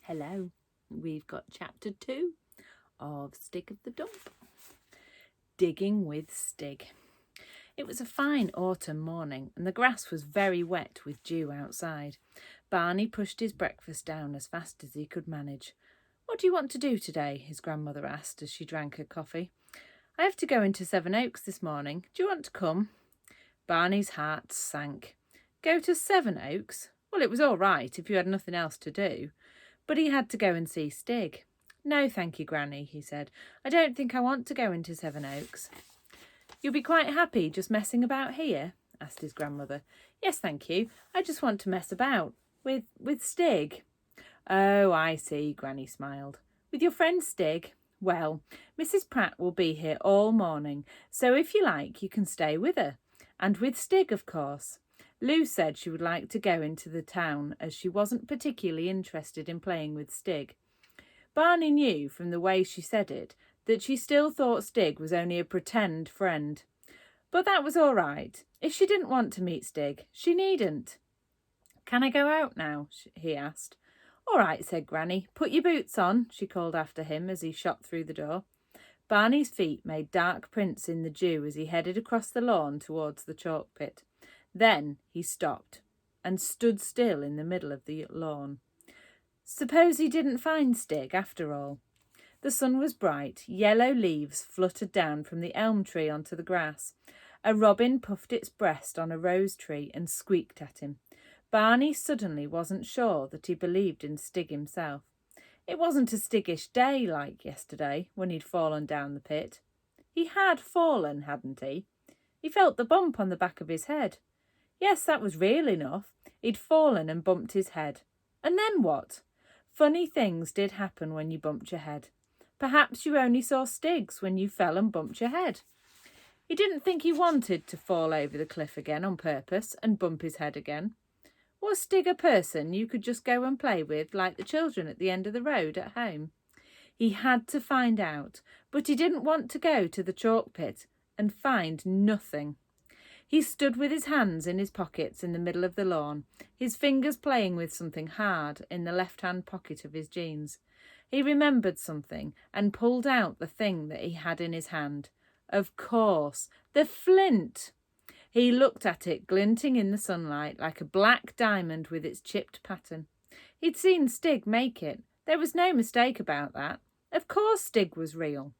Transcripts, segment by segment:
Hello, we've got chapter 2 of Stig of the Dump. Digging with Stig. It was a fine autumn morning and the grass was very wet with dew outside. Barney pushed his breakfast down as fast as he could manage. "What do you want to do today?" his grandmother asked as she drank her coffee. "I have to go into Sevenoaks this morning. Do you want to come?" Barney's heart sank. Go to Sevenoaks? Well, it was all right if you had nothing else to do. But he had to go and see Stig. "No, thank you, Granny," he said. "I don't think I want to go into Sevenoaks." "You'll be quite happy just messing about here?" asked his grandmother. "Yes, thank you. I just want to mess about. With Stig." "Oh, I see," Granny smiled. "With your friend Stig? Well, Mrs. Pratt will be here all morning, so if you like you can stay with her. And with Stig, of course. Lou said she would like to go into the town as she wasn't particularly interested in playing with Stig." Barney knew from the way she said it that she still thought Stig was only a pretend friend. But that was all right. If she didn't want to meet Stig, she needn't. "Can I go out now?" he asked. "All right," said Granny. "Put your boots on," she called after him as he shot through the door. Barney's feet made dark prints in the dew as he headed across the lawn towards the chalk pit. Then he stopped and stood still in the middle of the lawn. Suppose he didn't find Stig after all? The sun was bright. Yellow leaves fluttered down from the elm tree onto the grass. A robin puffed its breast on a rose tree and squeaked at him. Barney suddenly wasn't sure that he believed in Stig himself. It wasn't a Stiggish day like yesterday when he'd fallen down the pit. He had fallen, hadn't he? He felt the bump on the back of his head. Yes, that was real enough. He'd fallen and bumped his head. And then what? Funny things did happen when you bumped your head. Perhaps you only saw Stigs when you fell and bumped your head. He didn't think he wanted to fall over the cliff again on purpose and bump his head again. Was Stig a person you could just go and play with like the children at the end of the road at home? He had to find out, but he didn't want to go to the chalk pit and find nothing. He stood with his hands in his pockets in the middle of the lawn, his fingers playing with something hard in the left-hand pocket of his jeans. He remembered something and pulled out the thing that he had in his hand. Of course, the flint! He looked at it glinting in the sunlight like a black diamond with its chipped pattern. He'd seen Stig make it. There was no mistake about that. Of course Stig was real.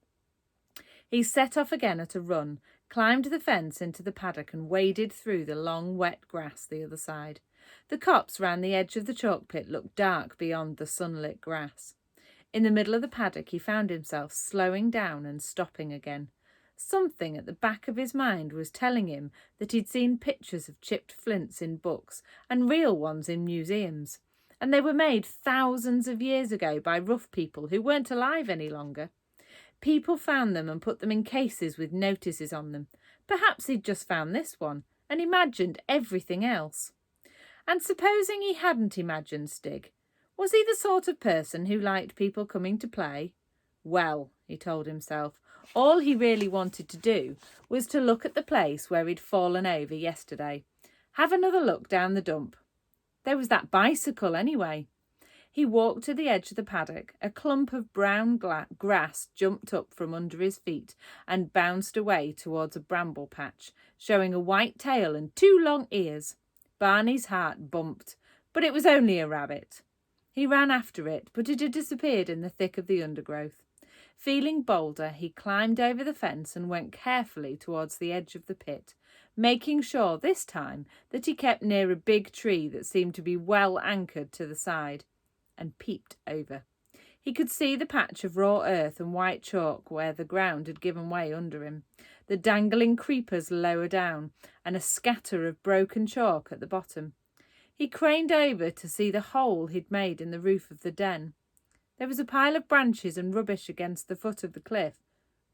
He set off again at a run, climbed the fence into the paddock and waded through the long wet grass the other side. The copse round the edge of the chalk pit looked dark beyond the sunlit grass. In the middle of the paddock he found himself slowing down and stopping again. Something at the back of his mind was telling him that he'd seen pictures of chipped flints in books and real ones in museums, and they were made thousands of years ago by rough people who weren't alive any longer. People found them and put them in cases with notices on them. Perhaps he'd just found this one and imagined everything else. And supposing he hadn't imagined Stig, was he the sort of person who liked people coming to play? Well, he told himself, all he really wanted to do was to look at the place where he'd fallen over yesterday. Have another look down the dump. There was that bicycle anyway. He walked to the edge of the paddock. A clump of brown grass jumped up from under his feet and bounced away towards a bramble patch, showing a white tail and 2 long ears. Barney's heart bumped, but it was only a rabbit. He ran after it, but it had disappeared in the thick of the undergrowth. Feeling bolder, he climbed over the fence and went carefully towards the edge of the pit, making sure this time that he kept near a big tree that seemed to be well anchored to the side, and peeped over. He could see the patch of raw earth and white chalk where the ground had given way under him, the dangling creepers lower down, and a scatter of broken chalk at the bottom. He craned over to see the hole he'd made in the roof of the den. There was a pile of branches and rubbish against the foot of the cliff,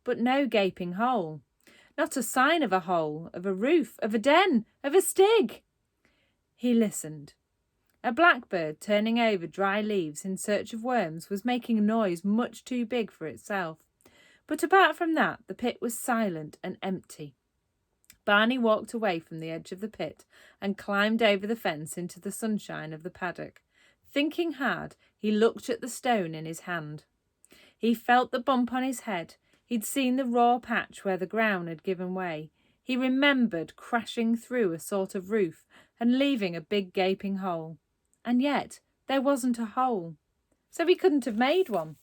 but no gaping hole. Not a sign of a hole, of a roof, of a den, of a Stig. He listened. A blackbird turning over dry leaves in search of worms was making a noise much too big for itself. But apart from that, the pit was silent and empty. Barney walked away from the edge of the pit and climbed over the fence into the sunshine of the paddock. Thinking hard, he looked at the stone in his hand. He felt the bump on his head. He'd seen the raw patch where the ground had given way. He remembered crashing through a sort of roof and leaving a big gaping hole. And yet there wasn't a hole, so he couldn't have made one.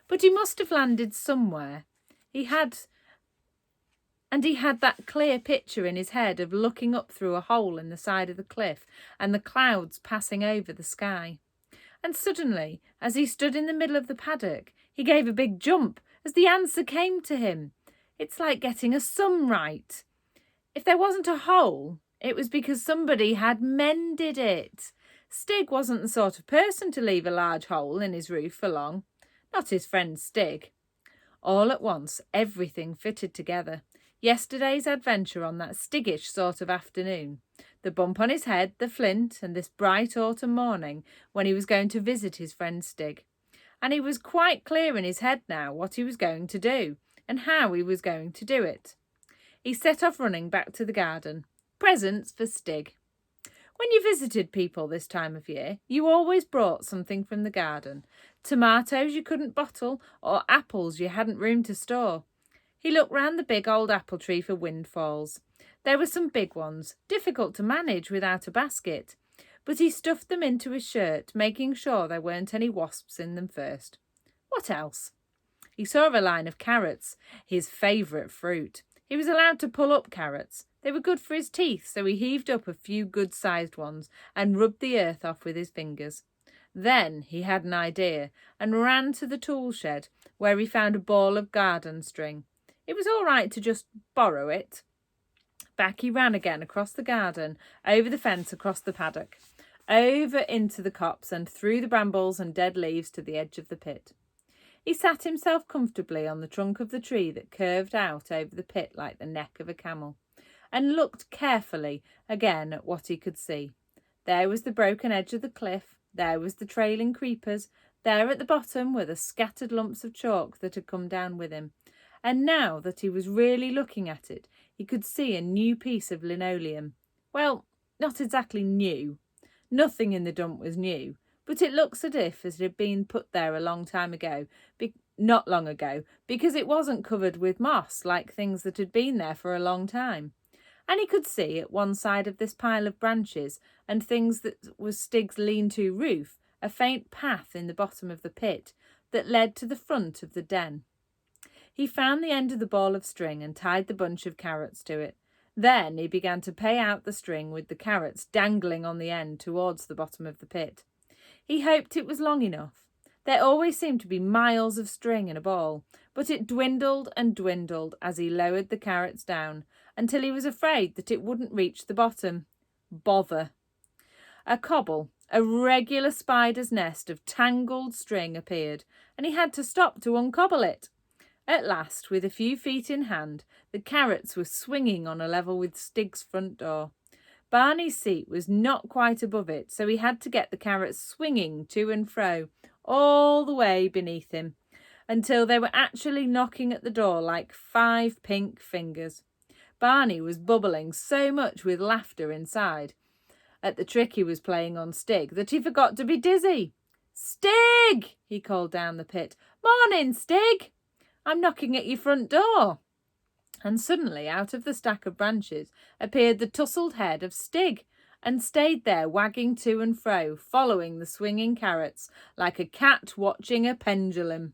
But he must have landed somewhere. He had that clear picture in his head of looking up through a hole in the side of the cliff and the clouds passing over the sky. And suddenly, as he stood in the middle of the paddock, he gave a big jump as the answer came to him. It's like getting a sum right. If there wasn't a hole, it was because somebody had mended it. Stig wasn't the sort of person to leave a large hole in his roof for long. Not his friend Stig. All at once, everything fitted together. Yesterday's adventure on that Stiggish sort of afternoon, the bump on his head, the flint, and this bright autumn morning when he was going to visit his friend Stig. And he was quite clear in his head now what he was going to do and how he was going to do it. He set off running back to the garden. Presents for Stig. When you visited people this time of year, you always brought something from the garden. Tomatoes you couldn't bottle or apples you hadn't room to store. He looked round the big old apple tree for windfalls. There were some big ones, difficult to manage without a basket, but he stuffed them into his shirt, making sure there weren't any wasps in them first. What else? He saw a line of carrots, his favourite fruit. He was allowed to pull up carrots. They were good for his teeth, so he heaved up a few good-sized ones and rubbed the earth off with his fingers. Then he had an idea and ran to the tool shed, where he found a ball of garden string. It was all right to just borrow it. Back he ran again across the garden, over the fence across the paddock, over into the copse and through the brambles and dead leaves to the edge of the pit. He sat himself comfortably on the trunk of the tree that curved out over the pit like the neck of a camel, and looked carefully again at what he could see. There was the broken edge of the cliff, there was the trailing creepers, there at the bottom were the scattered lumps of chalk that had come down with him. And now that he was really looking at it, he could see a new piece of linoleum. Well, not exactly new. Nothing in the dump was new, but it looks as if it had been put there a long time ago, not long ago, because it wasn't covered with moss like things that had been there for a long time. And he could see at one side of this pile of branches and things that was Stig's lean-to roof, a faint path in the bottom of the pit that led to the front of the den. He found the end of the ball of string and tied the bunch of carrots to it. Then he began to pay out the string with the carrots dangling on the end towards the bottom of the pit. He hoped it was long enough. There always seemed to be miles of string in a ball, but it dwindled and dwindled as he lowered the carrots down until he was afraid that it wouldn't reach the bottom. Bother. A cobble, a regular spider's nest of tangled string appeared, and he had to stop to uncobble it. At last, with a few feet in hand, the carrots were swinging on a level with Stig's front door. Barney's seat was not quite above it, so he had to get the carrots swinging to and fro, all the way beneath him, until they were actually knocking at the door like 5 pink fingers. Barney was bubbling so much with laughter inside at the trick he was playing on Stig that he forgot to be dizzy. "Stig!" he called down the pit. "Morning, Stig! I'm knocking at your front door." And suddenly, out of the stack of branches, appeared the tousled head of Stig, and stayed there wagging to and fro, following the swinging carrots, like a cat watching a pendulum.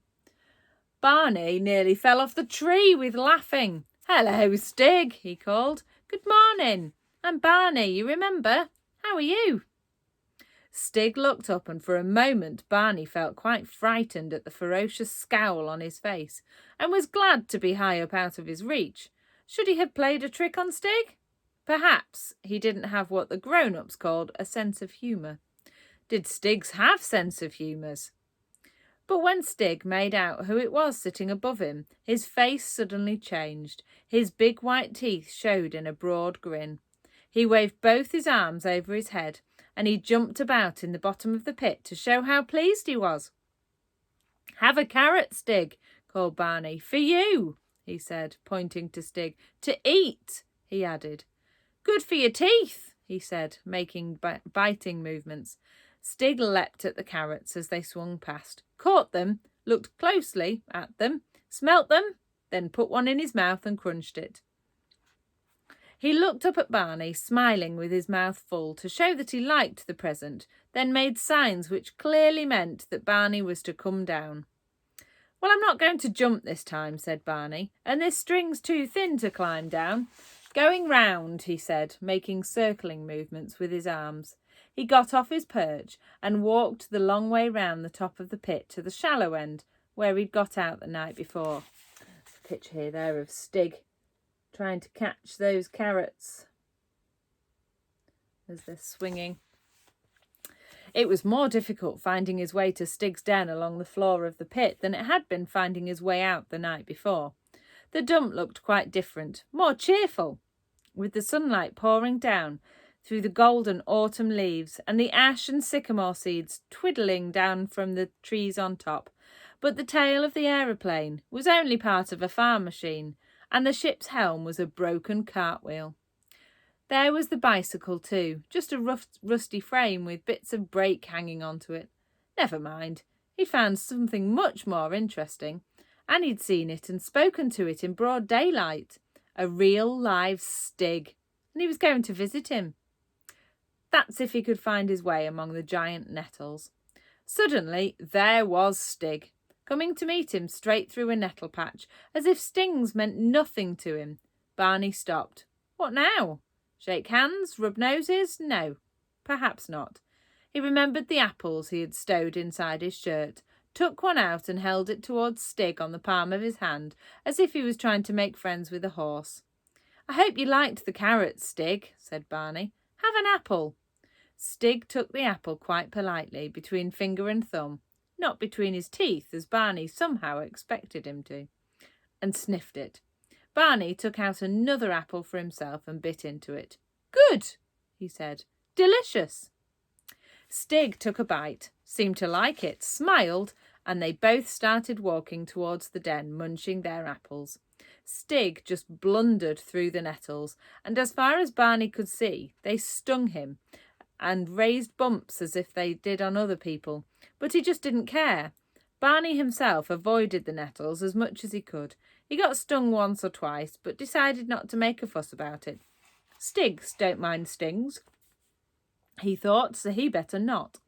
Barney nearly fell off the tree with laughing. "Hello, Stig," he called. "Good morning. I'm Barney, you remember? How are you?" Stig looked up, and for a moment Barney felt quite frightened at the ferocious scowl on his face, and was glad to be high up out of his reach. Should he have played a trick on Stig? Perhaps he didn't have what the grown-ups called a sense of humour. Did Stigs have sense of humours? But when Stig made out who it was sitting above him, his face suddenly changed. His big white teeth showed in a broad grin. He waved both his arms over his head, and he jumped about in the bottom of the pit to show how pleased he was. "Have a carrot, Stig," called Barney. "For you," he said, pointing to Stig. "To eat," he added. "Good for your teeth," he said, making biting movements. Stig leapt at the carrots as they swung past, caught them, looked closely at them, smelt them, then put one in his mouth and crunched it. He looked up at Barney, smiling with his mouth full to show that he liked the present, then made signs which clearly meant that Barney was to come down. "Well, I'm not going to jump this time," said Barney, "and this string's too thin to climb down." "Going round," he said, making circling movements with his arms. He got off his perch and walked the long way round the top of the pit to the shallow end, where he'd got out the night before. There's a picture here there of Stig trying to catch those carrots as they're swinging. It was more difficult finding his way to Stig's den along the floor of the pit than it had been finding his way out the night before. The dump looked quite different, more cheerful, with the sunlight pouring down through the golden autumn leaves and the ash and sycamore seeds twiddling down from the trees on top. But the tail of the aeroplane was only part of a farm machine, and the ship's helm was a broken cartwheel. There was the bicycle too, just a rusty frame with bits of brake hanging onto it. Never mind, he'd found something much more interesting, and he'd seen it and spoken to it in broad daylight. A real live Stig, and he was going to visit him. That's if he could find his way among the giant nettles. Suddenly there was Stig, coming to meet him straight through a nettle patch, as if stings meant nothing to him. Barney stopped. What now? Shake hands? Rub noses? No, perhaps not. He remembered the apples he had stowed inside his shirt, took one out and held it towards Stig on the palm of his hand, as if he was trying to make friends with a horse. "I hope you liked the carrots, Stig," said Barney. "Have an apple." Stig took the apple quite politely between finger and thumb, not between his teeth, as Barney somehow expected him to, and sniffed it. Barney took out another apple for himself and bit into it. "Good," he said. "Delicious." Stig took a bite, seemed to like it, smiled, and they both started walking towards the den, munching their apples. Stig just blundered through the nettles, and as far as Barney could see, they stung him and raised bumps as if they did on other people, but he just didn't care. Barney himself avoided the nettles as much as he could. He got stung once or twice, but decided not to make a fuss about it. Stigs don't mind stings, he thought, so he better not.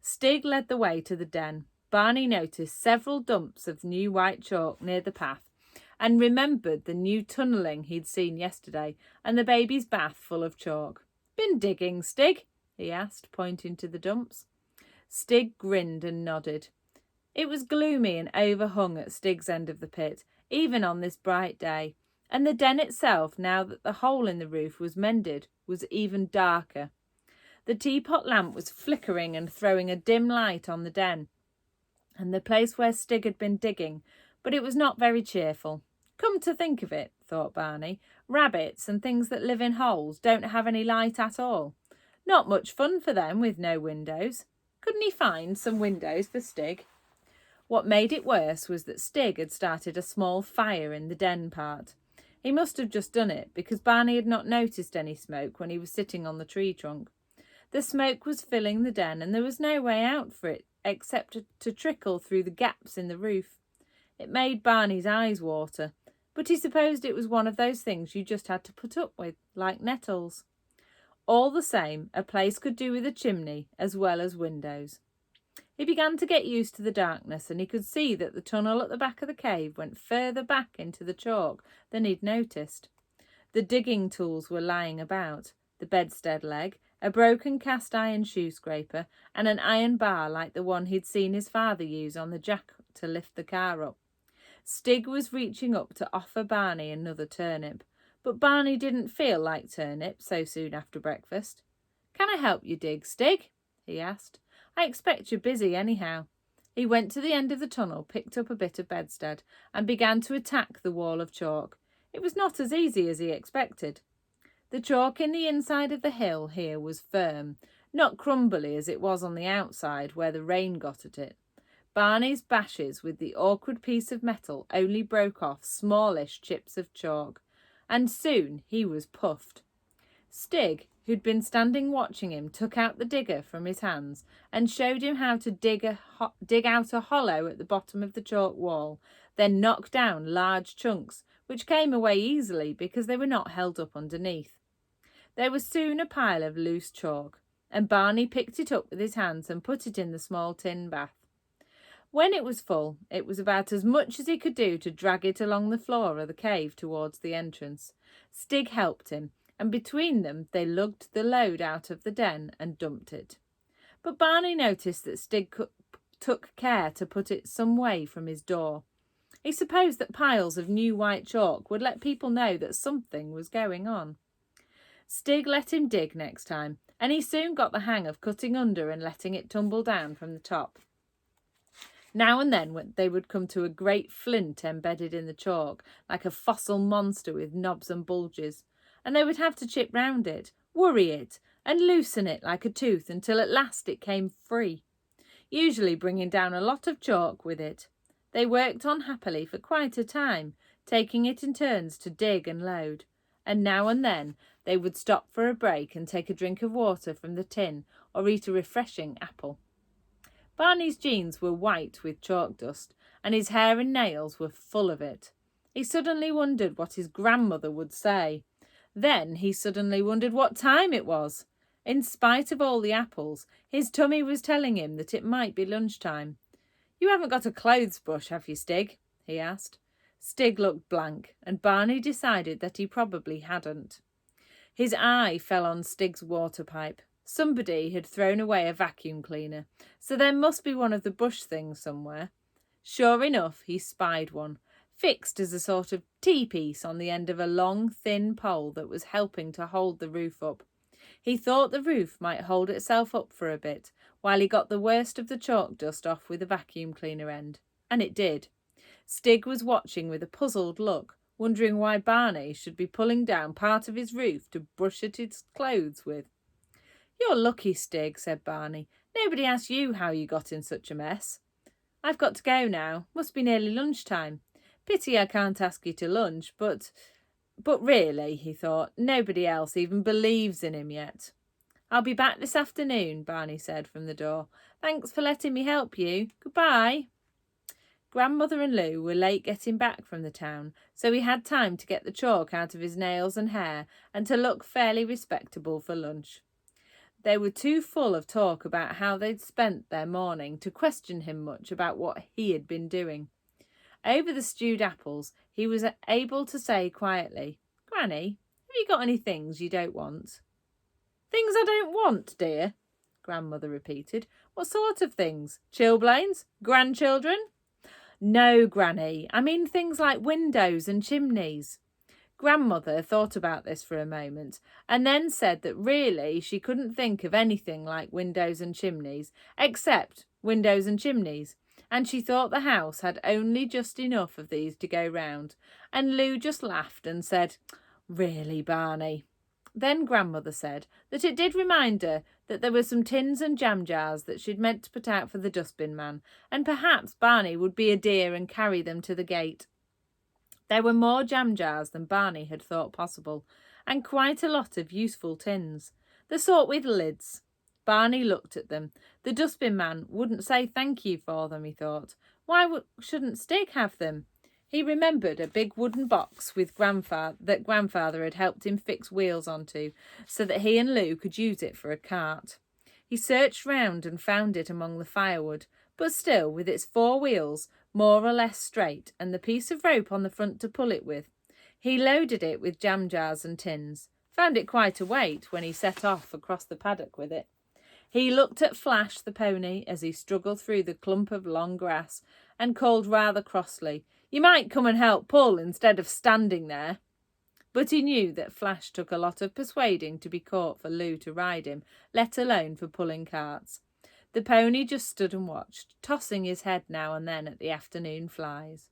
Stig led the way to the den. Barney noticed several dumps of new white chalk near the path, and remembered the new tunnelling he'd seen yesterday, and the baby's bath full of chalk. "Been digging, Stig?" he asked, pointing to the dumps. Stig grinned and nodded. It was gloomy and overhung at Stig's end of the pit, even on this bright day, and the den itself, now that the hole in the roof was mended, was even darker. The teapot lamp was flickering and throwing a dim light on the den, and the place where Stig had been digging, but it was not very cheerful. Come to think of it, thought Barney, rabbits and things that live in holes don't have any light at all. Not much fun for them with no windows. Couldn't he find some windows for Stig? What made it worse was that Stig had started a small fire in the den part. He must have just done it, because Barney had not noticed any smoke when he was sitting on the tree trunk. The smoke was filling the den, and there was no way out for it except to trickle through the gaps in the roof. It made Barney's eyes water, but he supposed it was one of those things you just had to put up with, like nettles. All the same, a place could do with a chimney as well as windows. He began to get used to the darkness, and he could see that the tunnel at the back of the cave went further back into the chalk than he'd noticed. The digging tools were lying about, the bedstead leg, a broken cast iron shoe scraper, and an iron bar like the one he'd seen his father use on the jack to lift the car up. Stig was reaching up to offer Barney another turnip, but Barney didn't feel like turnip so soon after breakfast. "Can I help you dig, Stig?" he asked. "I expect you're busy anyhow." He went to the end of the tunnel, picked up a bit of bedstead, and began to attack the wall of chalk. It was not as easy as he expected. The chalk in the inside of the hill here was firm, not crumbly as it was on the outside where the rain got at it. Barney's bashes with the awkward piece of metal only broke off smallish chips of chalk, and soon he was puffed. Stig, who'd been standing watching him, took out the digger from his hands and showed him how to dig out a hollow at the bottom of the chalk wall, then knock down large chunks, which came away easily because they were not held up underneath. There was soon a pile of loose chalk, and Barney picked it up with his hands and put it in the small tin bath. When it was full, it was about as much as he could do to drag it along the floor of the cave towards the entrance. Stig helped him, and between them they lugged the load out of the den and dumped it. But Barney noticed that Stig took care to put it some way from his door. He supposed that piles of new white chalk would let people know that something was going on. Stig let him dig next time, and he soon got the hang of cutting under and letting it tumble down from the top. Now and then they would come to a great flint embedded in the chalk, like a fossil monster with knobs and bulges, and they would have to chip round it, worry it, and loosen it like a tooth until at last it came free, usually bringing down a lot of chalk with it. They worked on happily for quite a time, taking it in turns to dig and load, and now and then they would stop for a break and take a drink of water from the tin or eat a refreshing apple. Barney's jeans were white with chalk dust, and his hair and nails were full of it. He suddenly wondered what his grandmother would say. Then he suddenly wondered what time it was. In spite of all the apples, his tummy was telling him that it might be lunchtime. "You haven't got a clothes brush, have you, Stig?" he asked. Stig looked blank, and Barney decided that he probably hadn't. His eye fell on Stig's water pipe. Somebody had thrown away a vacuum cleaner, so there must be one of the brush things somewhere. Sure enough, he spied one, fixed as a sort of tea-piece on the end of a long, thin pole that was helping to hold the roof up. He thought the roof might hold itself up for a bit, while he got the worst of the chalk dust off with a vacuum cleaner end. And it did. Stig was watching with a puzzled look, wondering why Barney should be pulling down part of his roof to brush at his clothes with. "You're lucky, Stig," said Barney. "Nobody asked you how you got in such a mess. I've got to go now. Must be nearly lunchtime. Pity I can't ask you to lunch, but really," he thought, "nobody else even believes in him yet." "I'll be back this afternoon," Barney said from the door. "Thanks for letting me help you. Goodbye." Grandmother and Lou were late getting back from the town, so he had time to get the chalk out of his nails and hair and to look fairly respectable for lunch. They were too full of talk about how they'd spent their morning to question him much about what he had been doing. Over the stewed apples, he was able to say quietly, "Granny, have you got any things you don't want?" "Things I don't want, dear?" Grandmother repeated. "What sort of things? Chilblains? Grandchildren?" "No, Granny, I mean things like windows and chimneys." Grandmother thought about this for a moment and then said that really she couldn't think of anything like windows and chimneys, except windows and chimneys, and she thought the house had only just enough of these to go round, and Lou just laughed and said, "Really, Barney?" Then Grandmother said that it did remind her that there were some tins and jam jars that she'd meant to put out for the dustbin man, and perhaps Barney would be a dear and carry them to the gate. There were more jam jars than Barney had thought possible, and quite a lot of useful tins, the sort with lids. Barney looked at them. The dustbin man wouldn't say thank you for them, he thought. Why shouldn't Stig have them? He remembered a big wooden box with that Grandfather had helped him fix wheels onto, so that he and Lou could use it for a cart. He searched round and found it among the firewood, but still with its 4 wheels, more or less straight, and the piece of rope on the front to pull it with. He loaded it with jam jars and tins, found it quite a weight when he set off across the paddock with it. He looked at Flash the pony as he struggled through the clump of long grass and called rather crossly, "You might come and help pull instead of standing there." But he knew that Flash took a lot of persuading to be caught for Lou to ride him, let alone for pulling carts. The pony just stood and watched, tossing his head now and then at the afternoon flies.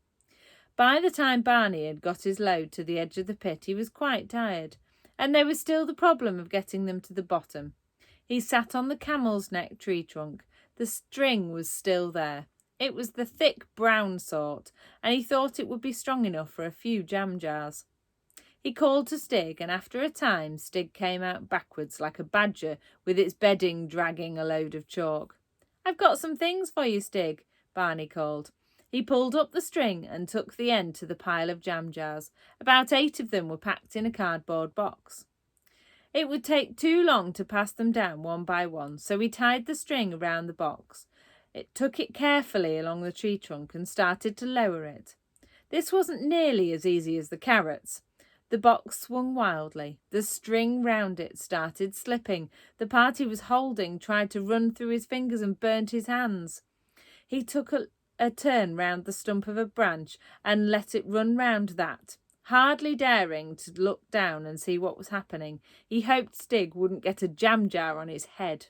By the time Barney had got his load to the edge of the pit, he was quite tired, and there was still the problem of getting them to the bottom. He sat on the camel's neck tree trunk. The string was still there. It was the thick brown sort, and he thought it would be strong enough for a few jam jars. He called to Stig, and after a time Stig came out backwards like a badger with its bedding dragging a load of chalk. "I've got some things for you, Stig," Barney called. He pulled up the string and took the end to the pile of jam jars. About 8 of them were packed in a cardboard box. It would take too long to pass them down one by one, so he tied the string around the box. It took it carefully along the tree trunk and started to lower it. This wasn't nearly as easy as the carrots. The box swung wildly. The string round it started slipping. The part he was holding tried to run through his fingers and burnt his hands. He took a turn round the stump of a branch and let it run round that. Hardly daring to look down and see what was happening, he hoped Stig wouldn't get a jam jar on his head.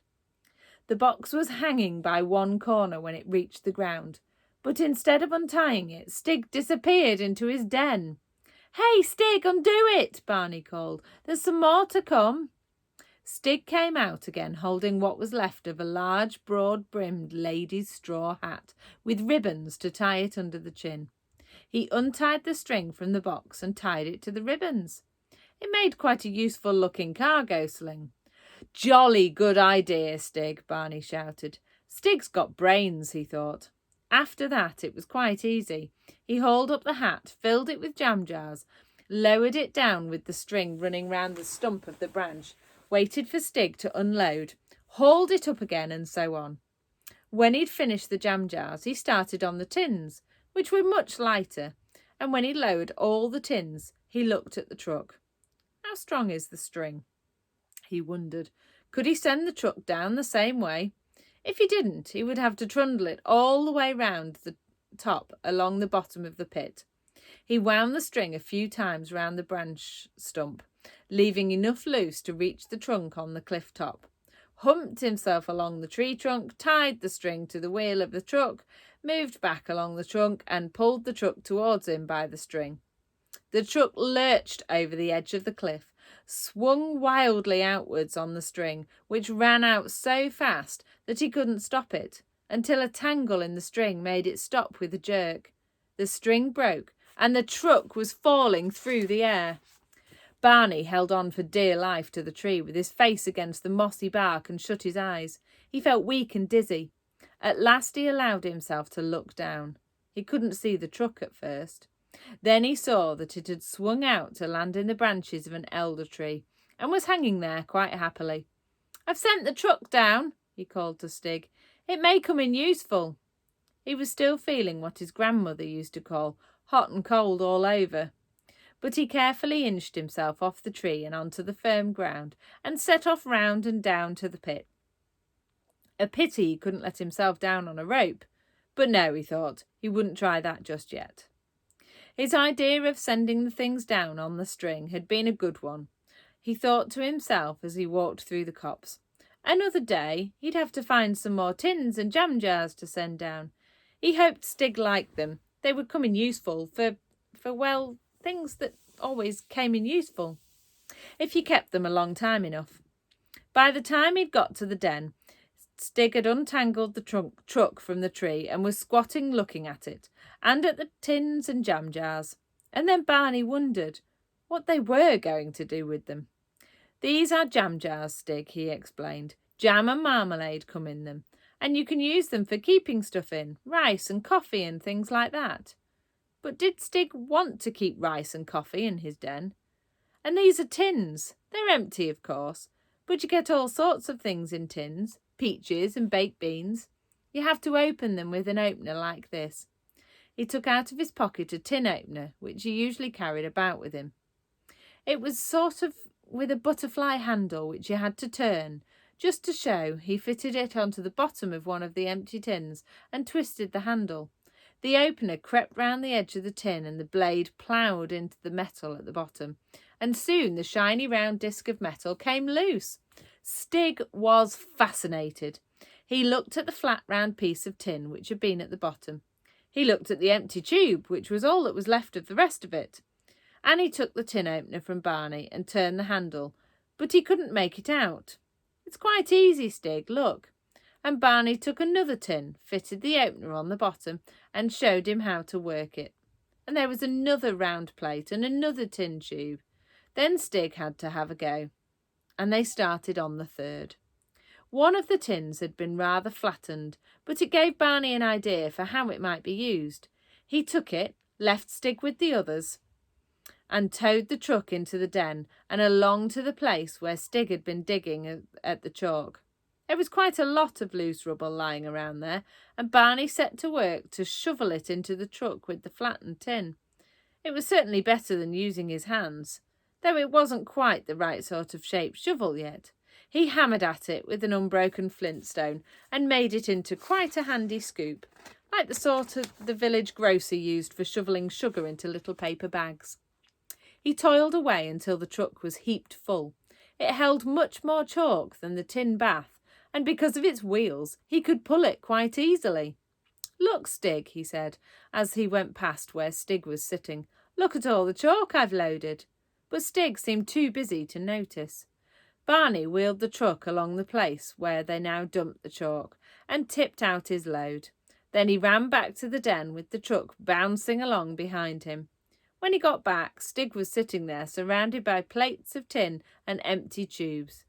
The box was hanging by one corner when it reached the ground, but instead of untying it, Stig disappeared into his den. "Hey, Stig, undo it!" Barney called. "There's some more to come." Stig came out again, holding what was left of a large, broad-brimmed lady's straw hat, with ribbons to tie it under the chin. He untied the string from the box and tied it to the ribbons. It made quite a useful-looking cargo sling. "Jolly good idea, Stig," Barney shouted. "Stig's got brains," he thought. After that, it was quite easy. He hauled up the hat, filled it with jam jars, lowered it down with the string running round the stump of the branch, waited for Stig to unload, hauled it up again, and so on. When he'd finished the jam jars, he started on the tins, which were much lighter, and when he lowered all the tins, he looked at the truck. "How strong is the string?" he wondered. Could he send the truck down the same way? If he didn't, he would have to trundle it all the way round the top along the bottom of the pit. He wound the string a few times round the branch stump, leaving enough loose to reach the trunk on the cliff top, humped himself along the tree trunk, tied the string to the wheel of the truck, moved back along the trunk and pulled the truck towards him by the string. The truck lurched over the edge of the cliff, swung wildly outwards on the string, which ran out so fast that he couldn't stop it, until a tangle in the string made it stop with a jerk. The string broke, and the truck was falling through the air. Barney held on for dear life to the tree, with his face against the mossy bark, and shut his eyes. He felt weak and dizzy. At last he allowed himself to look down. He couldn't see the truck at first. Then he saw that it had swung out to land in the branches of an elder tree, and was hanging there quite happily. "I've sent the truck down," he called to Stig. "It may come in useful." He was still feeling what his grandmother used to call hot and cold all over, but he carefully inched himself off the tree and onto the firm ground, and set off round and down to the pit. A pity he couldn't let himself down on a rope, but no, he thought, he wouldn't try that just yet. His idea of sending the things down on the string had been a good one. He thought to himself as he walked through the copse. Another day he'd have to find some more tins and jam jars to send down. He hoped Stig liked them. They would come in useful for things that always came in useful, if you kept them a long time enough. By the time he'd got to the den, Stig had untangled the truck from the tree and was squatting looking at it, and at the tins and jam jars. And then Barney wondered what they were going to do with them. "These are jam jars, Stig," he explained. "Jam and marmalade come in them, and you can use them for keeping stuff in, rice and coffee and things like that." But did Stig want to keep rice and coffee in his den? "And these are tins. They're empty, of course, but you get all sorts of things in tins. Peaches and baked beans. You have to open them with an opener like this." He took out of his pocket a tin opener, which he usually carried about with him. It was sort of with a butterfly handle, which you had to turn. Just to show, he fitted it onto the bottom of one of the empty tins and twisted the handle. The opener crept round the edge of the tin, and the blade ploughed into the metal at the bottom, and soon the shiny round disc of metal came loose. Stig was fascinated. He looked at the flat round piece of tin which had been at the bottom. He looked at the empty tube, which was all that was left of the rest of it. And he took the tin opener from Barney and turned the handle, but he couldn't make it out. "It's quite easy, Stig, look." And Barney took another tin, fitted the opener on the bottom, and showed him how to work it. And there was another round plate and another tin tube. Then Stig had to have a go, and they started on the third. One of the tins had been rather flattened, but it gave Barney an idea for how it might be used. He took it, left Stig with the others, and towed the truck into the den and along to the place where Stig had been digging at the chalk. There was quite a lot of loose rubble lying around there, and Barney set to work to shovel it into the truck with the flattened tin. It was certainly better than using his hands, though it wasn't quite the right sort of shaped shovel yet. He hammered at it with an unbroken flintstone and made it into quite a handy scoop, like the sort of the village grocer used for shovelling sugar into little paper bags. He toiled away until the truck was heaped full. It held much more chalk than the tin bath, and because of its wheels, he could pull it quite easily. "Look, Stig," he said, as he went past where Stig was sitting. "Look at all the chalk I've loaded." But Stig seemed too busy to notice. Barney wheeled the truck along the place where they now dumped the chalk and tipped out his load. Then he ran back to the den with the truck bouncing along behind him. When he got back, Stig was sitting there surrounded by plates of tin and empty tubes,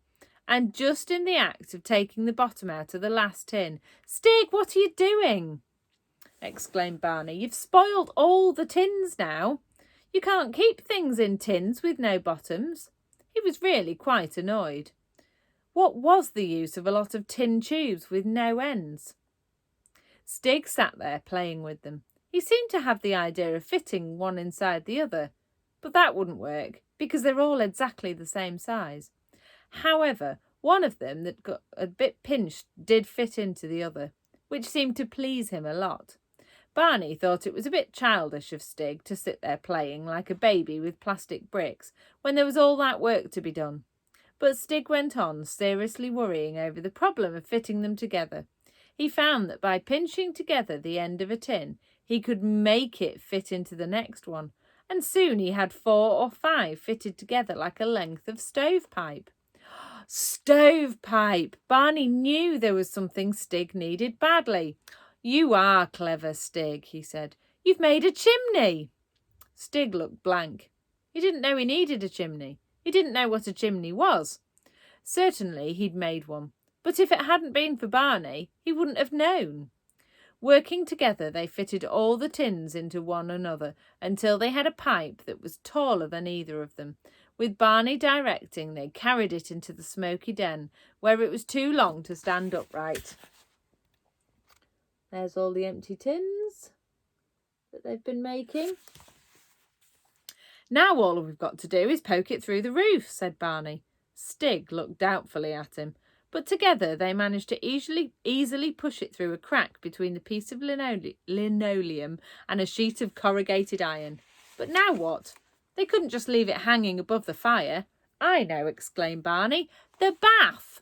and just in the act of taking the bottom out of the last tin. "Stig, what are you doing?" exclaimed Barney. "You've spoiled all the tins now. You can't keep things in tins with no bottoms." He was really quite annoyed. What was the use of a lot of tin tubes with no ends? Stig sat there playing with them. He seemed to have the idea of fitting one inside the other, but that wouldn't work because they're all exactly the same size. However, one of them that got a bit pinched did fit into the other, which seemed to please him a lot. Barney thought it was a bit childish of Stig to sit there playing like a baby with plastic bricks when there was all that work to be done. But Stig went on, seriously worrying over the problem of fitting them together. He found that by pinching together the end of a tin, he could make it fit into the next one, and soon he had 4 or 5 fitted together like a length of stovepipe. Stovepipe! Barney knew there was something Stig needed badly. "You are clever, Stig," he said. "You've made a chimney." Stig looked blank. He didn't know he needed a chimney. He didn't know what a chimney was. Certainly he'd made one, but if it hadn't been for Barney, he wouldn't have known. Working together, they fitted all the tins into one another until they had a pipe that was taller than either of them. With Barney directing, they carried it into the smoky den, where it was too long to stand upright. There's all the empty tins that they've been making. "Now all we've got to do is poke it through the roof," said Barney. Stig looked doubtfully at him, but together they managed to easily push it through a crack between the piece of linoleum and a sheet of corrugated iron. But now what? They couldn't just leave it hanging above the fire. "I know," exclaimed Barney. "The bath!"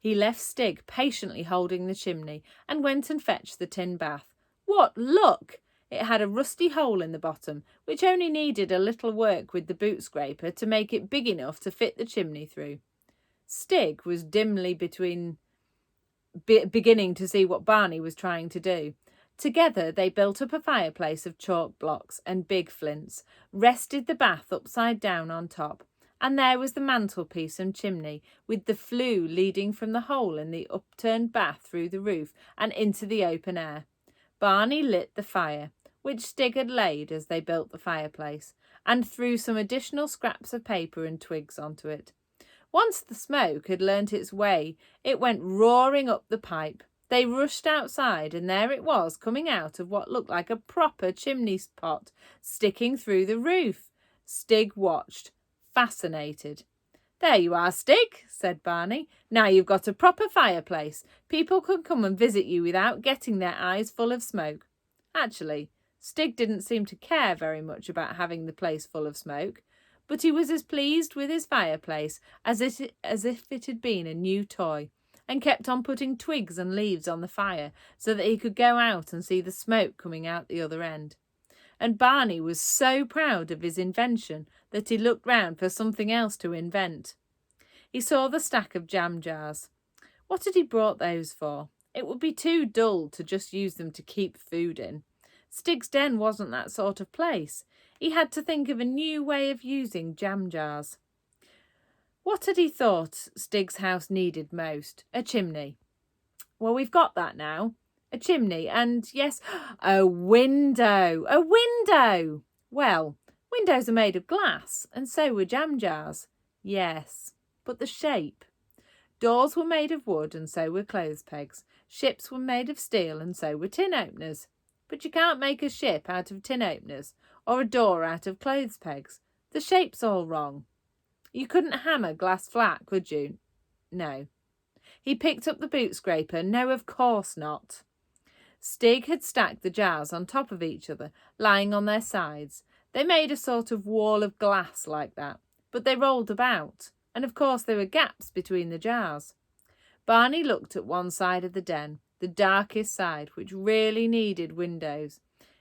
He left Stig patiently holding the chimney and went and fetched the tin bath. What luck! It had a rusty hole in the bottom, which only needed a little work with the boot scraper to make it big enough to fit the chimney through. Stig was dimly beginning to see what Barney was trying to do. Together they built up a fireplace of chalk blocks and big flints, rested the bath upside down on top, and there was the mantelpiece and chimney, with the flue leading from the hole in the upturned bath through the roof and into the open air. Barney lit the fire, which Stig had laid as they built the fireplace, and threw some additional scraps of paper and twigs onto it. Once the smoke had learnt its way, it went roaring up the pipe. They rushed outside, and there it was, coming out of what looked like a proper chimney pot, sticking through the roof. Stig watched, fascinated. "There you are, Stig," said Barney. "Now you've got a proper fireplace. People can come and visit you without getting their eyes full of smoke." Actually, Stig didn't seem to care very much about having the place full of smoke, but he was as pleased with his fireplace as if it had been a new toy, and kept on putting twigs and leaves on the fire so that he could go out and see the smoke coming out the other end. And Barney was so proud of his invention that he looked round for something else to invent. He saw the stack of jam jars. What had he brought those for? It would be too dull to just use them to keep food in. Stig's den wasn't that sort of place. He had to think of a new way of using jam jars. What had he thought Stig's house needed most? A chimney. Well, we've got that now. A chimney and, yes, a window. A window! Well, windows are made of glass and so were jam jars. Yes, but the shape. Doors were made of wood and so were clothes pegs. Ships were made of steel and so were tin openers. But you can't make a ship out of tin openers or a door out of clothes pegs. The shape's all wrong. You couldn't hammer glass flat, could you? No. He picked up the boot scraper. No, of course not. Stig had stacked the jars on top of each other, lying on their sides. They made a sort of wall of glass like that, but they rolled about, and of course there were gaps between the jars. Barney looked at one side of the den, the darkest side, which really needed windows.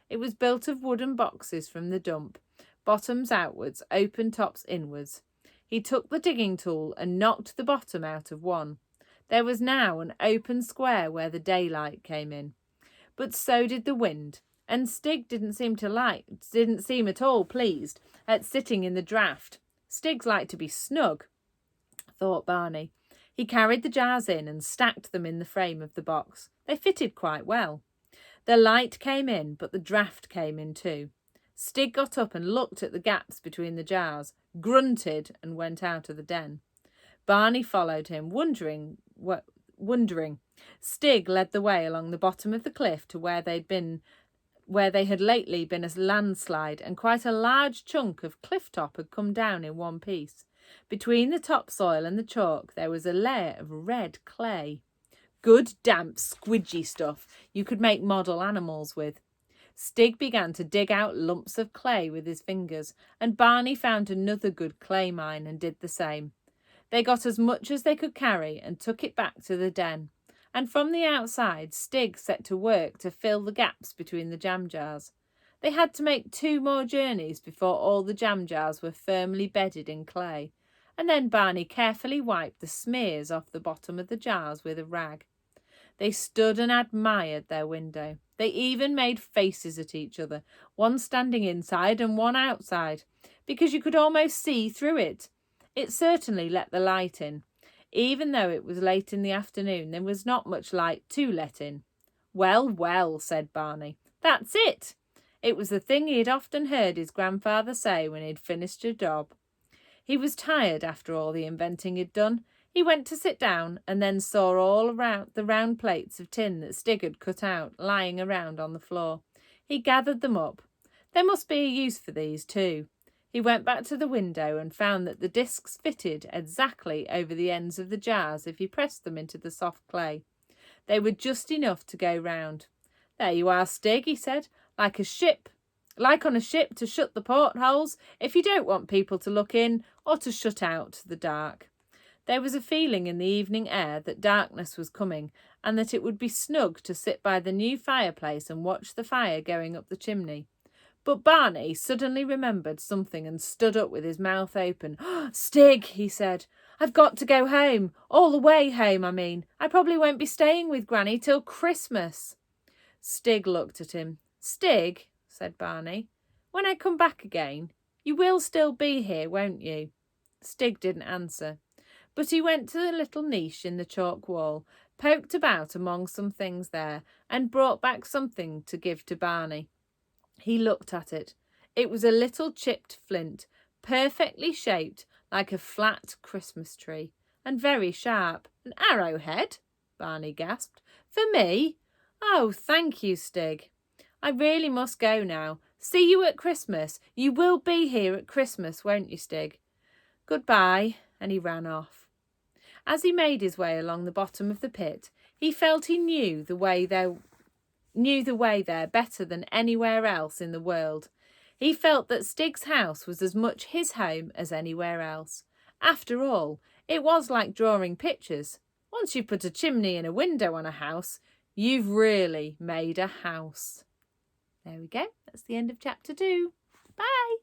It was built of wooden boxes from the dump, bottoms outwards, open tops inwards. He took the digging tool and knocked the bottom out of one. There was now an open square where the daylight came in. But so did the wind, and Stig didn't seem at all pleased at sitting in the draught. Stigs like to be snug, thought Barney. He carried the jars in and stacked them in the frame of the box. They fitted quite well. The light came in, but the draught came in too. Stig got up and looked at the gaps between the jars, grunted and went out of the den. Barney followed him, wondering. Stig led the way along the bottom of the cliff to where they had lately been a landslide, and quite a large chunk of cliff top had come down in one piece. Between the topsoil and the chalk there was a layer of red clay. Good damp squidgy stuff you could make model animals with. Stig began to dig out lumps of clay with his fingers, and Barney found another good clay mine and did the same. They got as much as they could carry and took it back to the den. And from the outside, Stig set to work to fill the gaps between the jam jars. They had to make 2 more journeys before all the jam jars were firmly bedded in clay, and then Barney carefully wiped the smears off the bottom of the jars with a rag. They stood and admired their window. They even made faces at each other, one standing inside and one outside, because you could almost see through it. It certainly let the light in. Even though it was late in the afternoon, there was not much light to let in. Well, well, said Barney. That's it. It was the thing he had often heard his grandfather say when he'd finished a job. He was tired after all the inventing he'd done. He went to sit down and then saw all around the round plates of tin that Stig had cut out lying around on the floor. He gathered them up. There must be a use for these too. He went back to the window and found that the discs fitted exactly over the ends of the jars if he pressed them into the soft clay. They were just enough to go round. There you are, Stig, he said, like on a ship to shut the portholes if you don't want people to look in or to shut out the dark. There was a feeling in the evening air that darkness was coming and that it would be snug to sit by the new fireplace and watch the fire going up the chimney. But Barney suddenly remembered something and stood up with his mouth open. Stig, he said, I've got to go home. All the way home, I mean. I probably won't be staying with Granny till Christmas. Stig looked at him. Stig, said Barney, when I come back again, you will still be here, won't you? Stig didn't answer, but he went to the little niche in the chalk wall, poked about among some things there, and brought back something to give to Barney. He looked at it. It was a little chipped flint, perfectly shaped like a flat Christmas tree, and very sharp. An arrowhead? Barney gasped. For me? Oh, thank you, Stig. I really must go now. See you at Christmas. You will be here at Christmas, won't you, Stig? Goodbye, and he ran off. As he made his way along the bottom of the pit, he felt he knew the way there better than anywhere else in the world. He felt that Stig's house was as much his home as anywhere else. After all, it was like drawing pictures. Once you put a chimney and a window on a house, you've really made a house. There we go. That's the end of chapter 2. Bye.